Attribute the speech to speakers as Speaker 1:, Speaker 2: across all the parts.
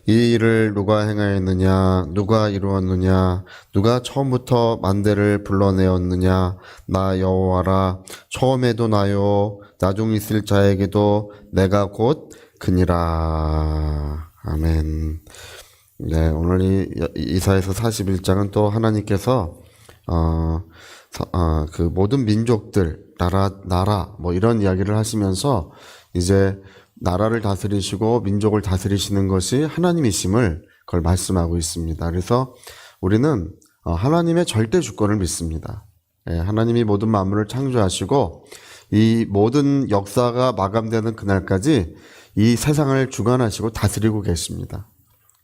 Speaker 1: 이 일을 누가 행하였느냐, 누가 이루었느냐, 누가 처음부터 만대를 불러내었느냐, 나 여호와라. 처음에도 나요, 나중 있을 자에게도 내가 곧 그니라. 아멘. 네, 오늘 이 이사야서 41장은 또 하나님께서 그 모든 민족들, 나라 뭐 이런 이야기를 하시면서 이제 나라를 다스리시고 민족을 다스리시는 것이 하나님이심을 그걸 말씀하고 있습니다. 그래서 우리는 하나님의 절대 주권을 믿습니다. 하나님이 모든 만물을 창조하시고 이 모든 역사가 마감되는 그날까지 이 세상을 주관하시고 다스리고 계십니다.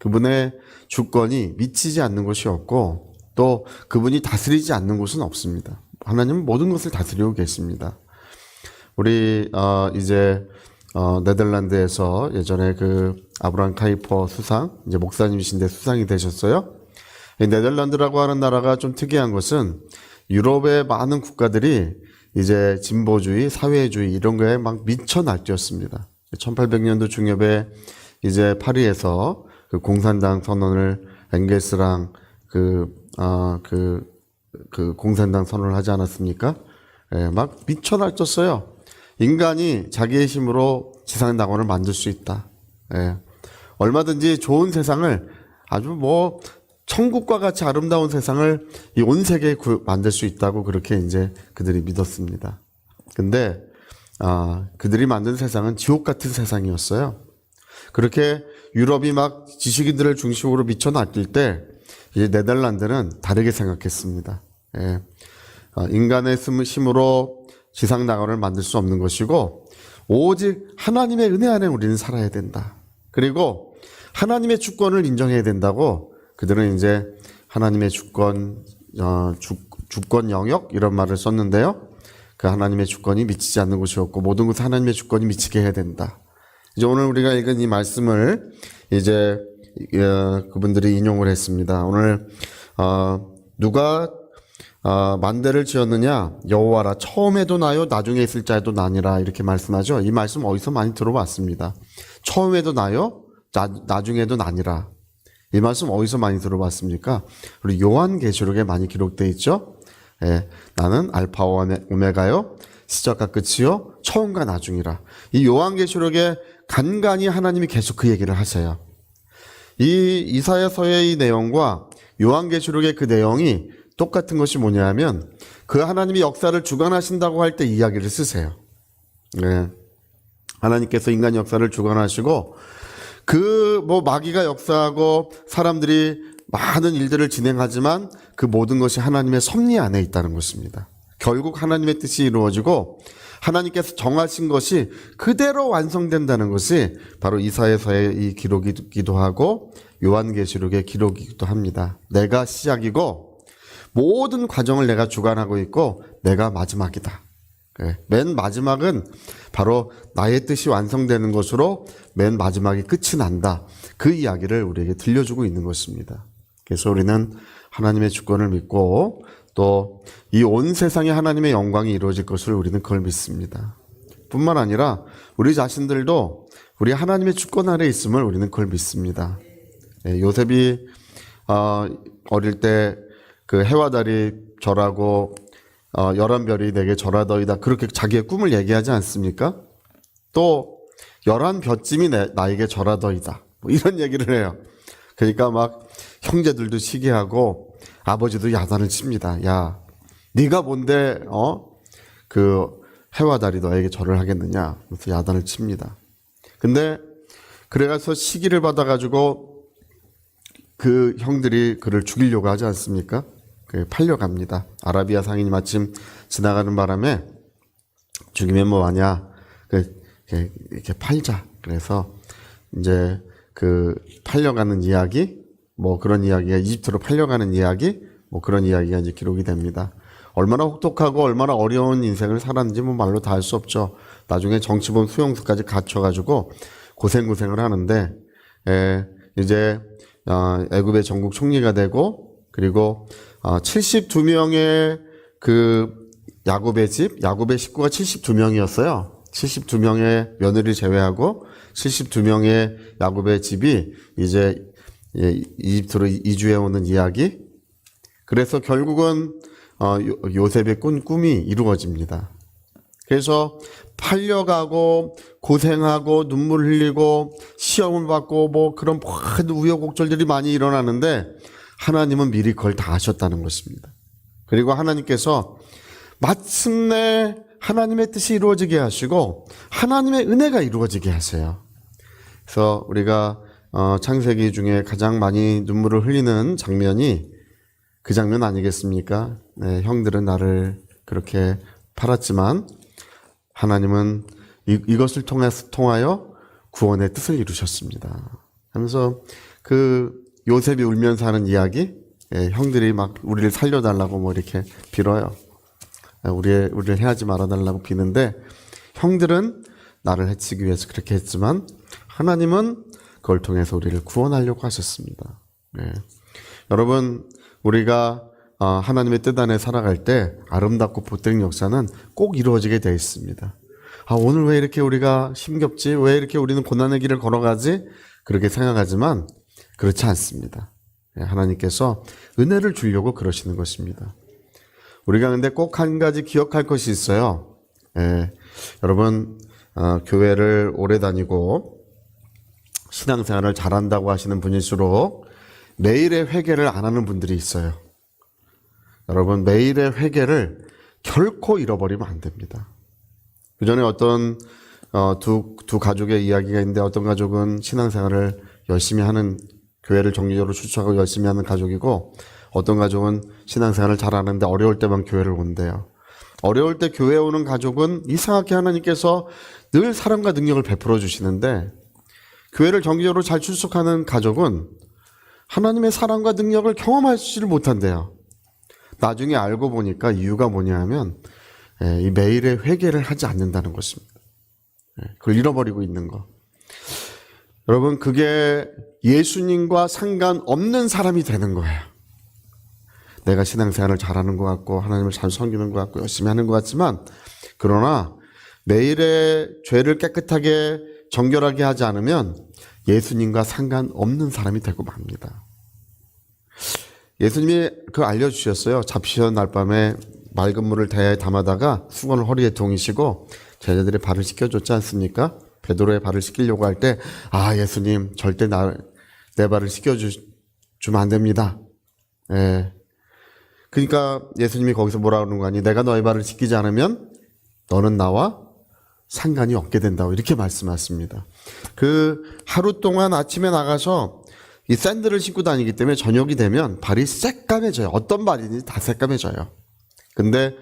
Speaker 1: 그분의 주권이 미치지 않는 곳이 없고 또 그분이 다스리지 않는 곳은 없습니다. 하나님은 모든 것을 다스리고 계십니다. 우리 이제 네덜란드에서 예전에 그 아브라함 카이퍼 수상, 이제 목사님이신데 수상이 되셨어요. 이 네덜란드라고 하는 나라가 좀 특이한 것은 유럽의 많은 국가들이 이제 진보주의, 사회주의 이런 거에 막 미쳐 날뛰었습니다. 1800년도 중엽에 이제 파리에서 그 공산당 선언을 엥겔스랑 그 공산당 선언을 하지 않았습니까? 막 미쳐 날뛰었어요. 인간이 자기의 힘으로 지상낙원을 만들 수 있다. 얼마든지 좋은 세상을 아주 뭐 천국과 같이 아름다운 세상을 이 온 세계에 만들 수 있다고 그렇게 이제 그들이 믿었습니다. 근데 그들이 만든 세상은 지옥 같은 세상이었어요. 그렇게 유럽이 막 지식인들을 중심으로 미쳐 날뛸 때 이제 네덜란드는 다르게 생각했습니다. 인간의 힘으로 지상 낙원을 만들 수 없는 것이고 오직 하나님의 은혜 안에 우리는 살아야 된다. 그리고 하나님의 주권을 인정해야 된다고 그들은 이제 하나님의 주권 영역 이런 말을 썼는데요. 그 하나님의 주권이 미치지 않는 곳이었고 모든 것을 하나님의 주권이 미치게 해야 된다. 이제 오늘 우리가 읽은 이 말씀을 이제 그분들이 인용을 했습니다. 오늘 누가 만대를 지었느냐? 여호와라. 처음에도 나요, 나중에 있을 자에도 나니라. 이렇게 말씀하죠. 이 말씀 어디서 많이 들어봤습니다. 처음에도 나요, 나중에도 나니라. 이 말씀 어디서 많이 들어봤습니까? 우리 요한계시록에 많이 기록되어 있죠. 나는 알파와 오메가요, 시작과 끝이요, 처음과 나중이라. 이 요한계시록에 간간히 하나님이 계속 그 얘기를 하세요. 이 이사야서의 이 내용과 요한계시록의 그 내용이 똑같은 것이 뭐냐면 그 하나님이 역사를 주관하신다고 할 때 이야기를 쓰세요. 하나님께서 인간 역사를 주관하시고 그 뭐 마귀가 역사하고 사람들이 많은 일들을 진행하지만 그 모든 것이 하나님의 섭리 안에 있다는 것입니다. 결국 하나님의 뜻이 이루어지고 하나님께서 정하신 것이 그대로 완성된다는 것이 바로 이사야서의 이 기록이기도 하고 요한계시록의 기록이기도 합니다. 내가 시작이고 모든 과정을 내가 주관하고 있고 내가 마지막이다. 맨 마지막은 바로 나의 뜻이 완성되는 것으로 맨 마지막이 끝이 난다. 그 이야기를 우리에게 들려주고 있는 것입니다. 그래서 우리는 하나님의 주권을 믿고 또 이 온 세상에 하나님의 영광이 이루어질 것을 우리는 그걸 믿습니다. 뿐만 아니라 우리 자신들도 우리 하나님의 주권 아래 있음을 우리는 그걸 믿습니다. 요셉이 어릴 때 그 해와 달이 절하고 11별이 내게 절하더이다. 그렇게 자기의 꿈을 얘기하지 않습니까? 또 11볕짐이 나에게 절하더이다. 뭐 이런 얘기를 해요. 그러니까 막 형제들도 시기하고 아버지도 야단을 칩니다. 야, 네가 뭔데 그 해와 달이 너에게 절을 하겠느냐. 그래서 야단을 칩니다. 근데 그래서 시기를 받아가지고 그 형들이 그를 죽이려고 하지 않습니까? 팔려갑니다. 아라비아 상인이 마침 지나가는 바람에 죽이면 뭐하냐, 이렇게 팔자. 그래서 이제 그 팔려가는 이야기, 뭐 그런 이야기가 이집트로 팔려가는 이야기, 뭐 그런 이야기가 이제 기록이 됩니다. 얼마나 혹독하고 얼마나 어려운 인생을 살았는지 뭐 말로 다 할 수 없죠. 나중에 정치범 수용소까지 갇혀가지고 고생을 하는데 이제 애굽의 전국 총리가 되고 그리고 72명의 그 야곱의 식구가 72명이었어요. 72명의 며느리 제외하고 72명의 야곱의 집이 이제 이집트로 이주해 오는 이야기. 그래서 결국은 요셉의 꾼 꿈이 이루어집니다. 그래서 팔려가고 고생하고 눈물 흘리고 시험을 받고 뭐 그런 모든 우여곡절들이 많이 일어나는데 하나님은 미리 그걸 다 하셨다는 것입니다. 그리고 하나님께서 마침내 하나님의 뜻이 이루어지게 하시고 하나님의 은혜가 이루어지게 하세요. 그래서 우리가 창세기 중에 가장 많이 눈물을 흘리는 장면이 그 장면 아니겠습니까? 네, 형들은 나를 그렇게 팔았지만 하나님은 이것을 통하여 구원의 뜻을 이루셨습니다. 하면서 그 요셉이 울면서 하는 이야기, 형들이 막 우리를 살려달라고 뭐 이렇게 빌어요. 우리를 해하지 말아달라고 비는데 형들은 나를 해치기 위해서 그렇게 했지만 하나님은 그걸 통해서 우리를 구원하려고 하셨습니다. 네. 여러분, 우리가 하나님의 뜻 안에 살아갈 때 아름답고 보탠 역사는 꼭 이루어지게 되어 있습니다. 오늘 왜 이렇게 우리가 힘겹지? 왜 이렇게 우리는 고난의 길을 걸어가지? 그렇게 생각하지만 그렇지 않습니다. 하나님께서 은혜를 주려고 그러시는 것입니다. 우리가 근데 꼭 한 가지 기억할 것이 있어요. 여러분, 교회를 오래 다니고 신앙생활을 잘한다고 하시는 분일수록 매일의 회개를 안 하는 분들이 있어요. 여러분, 매일의 회개를 결코 잃어버리면 안 됩니다. 그 전에 어떤 두 가족의 이야기가 있는데 어떤 가족은 신앙생활을 열심히 하는, 교회를 정기적으로 추천하고 열심히 하는 가족이고 어떤 가족은 신앙생활을 잘하는데 어려울 때만 교회를 온대요. 어려울 때 교회에 오는 가족은 이상하게 하나님께서 늘 사랑과 능력을 베풀어 주시는데 교회를 정기적으로 잘 출석하는 가족은 하나님의 사랑과 능력을 경험하지를 못한대요. 나중에 알고 보니까 이유가 뭐냐 하면 이 매일의 회개를 하지 않는다는 것입니다. 그걸 잃어버리고 있는 거. 여러분, 그게 예수님과 상관없는 사람이 되는 거예요. 내가 신앙생활을 잘하는 것 같고 하나님을 잘 섬기는 것 같고 열심히 하는 것 같지만 그러나 매일의 죄를 깨끗하게 정결하게 하지 않으면 예수님과 상관없는 사람이 되고 맙니다. 예수님이 그거 알려주셨어요. 잡시던 날밤에 맑은 물을 대야에 담아다가 수건을 허리에 동이시고 제자들의 발을 씻겨줬지 않습니까? 베드로의 발을 씻기려고 할 때 예수님 절대 내 발을 씻겨주면 안 됩니다. 그러니까 예수님이 거기서 뭐라 그러는 거 아니? 내가 너의 발을 씻기지 않으면 너는 나와 상관이 없게 된다고 이렇게 말씀하십니다. 그 하루 동안 아침에 나가서 이 샌들을 신고 다니기 때문에 저녁이 되면 발이 새까매져요. 어떤 발이든지 다 새까매져요. 근데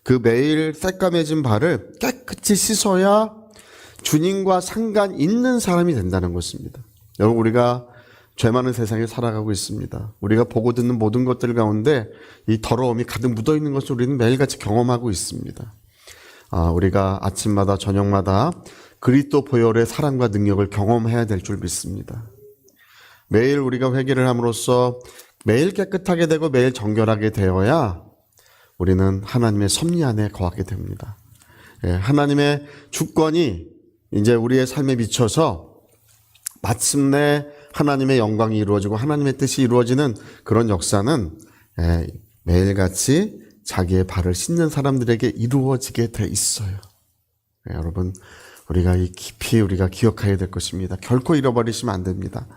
Speaker 1: 그 매일 새까매진 발을 깨끗이 씻어야 주님과 상관 있는 사람이 된다는 것입니다. 여러분, 우리가 죄 많은 세상에 살아가고 있습니다. 우리가 보고 듣는 모든 것들 가운데 이 더러움이 가득 묻어 있는 것을 우리는 매일같이 경험하고 있습니다. 우리가 아침마다 저녁마다 그리스도 보혈의 사랑과 능력을 경험해야 될 줄 믿습니다. 매일 우리가 회개를 함으로써 매일 깨끗하게 되고 매일 정결하게 되어야 우리는 하나님의 섭리 안에 거하게 됩니다. 하나님의 주권이 이제 우리의 삶에 미쳐서 마침내 하나님의 영광이 이루어지고 하나님의 뜻이 이루어지는 그런 역사는 매일같이 자기의 발을 씻는 사람들에게 이루어지게 돼 있어요. 여러분, 우리가 깊이 우리가 기억해야 될 것입니다. 결코 잃어버리시면 안 됩니다.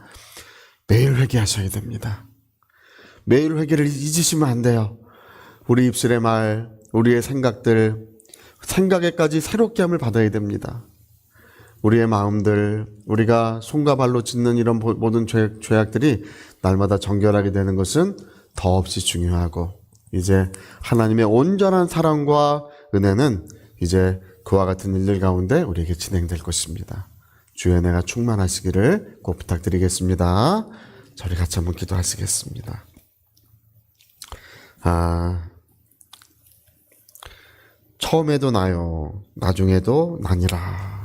Speaker 1: 매일 회개하셔야 됩니다. 매일 회개를 잊으시면 안 돼요. 우리 입술의 말, 우리의 생각들, 생각에까지 새롭게 함을 받아야 됩니다. 우리의 마음들, 우리가 손과 발로 짓는 이런 모든 죄악들이 날마다 정결하게 되는 것은 더없이 중요하고 이제 하나님의 온전한 사랑과 은혜는 이제 그와 같은 일들 가운데 우리에게 진행될 것입니다. 주의 은혜가 충만하시기를 꼭 부탁드리겠습니다. 저희 같이 한번 기도하시겠습니다. 처음에도 나요, 나중에도 나니라.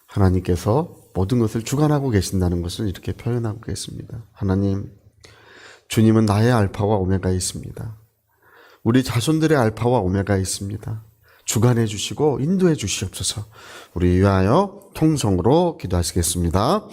Speaker 1: 하나님께서 모든 것을 주관하고 계신다는 것을 이렇게 표현하고 계십니다. 하나님, 주님은 나의 알파와 오메가이십니다. 우리 자손들의 알파와 오메가이십니다. 주관해 주시고 인도해 주시옵소서. 우리 위하여 통성으로 기도하시겠습니다.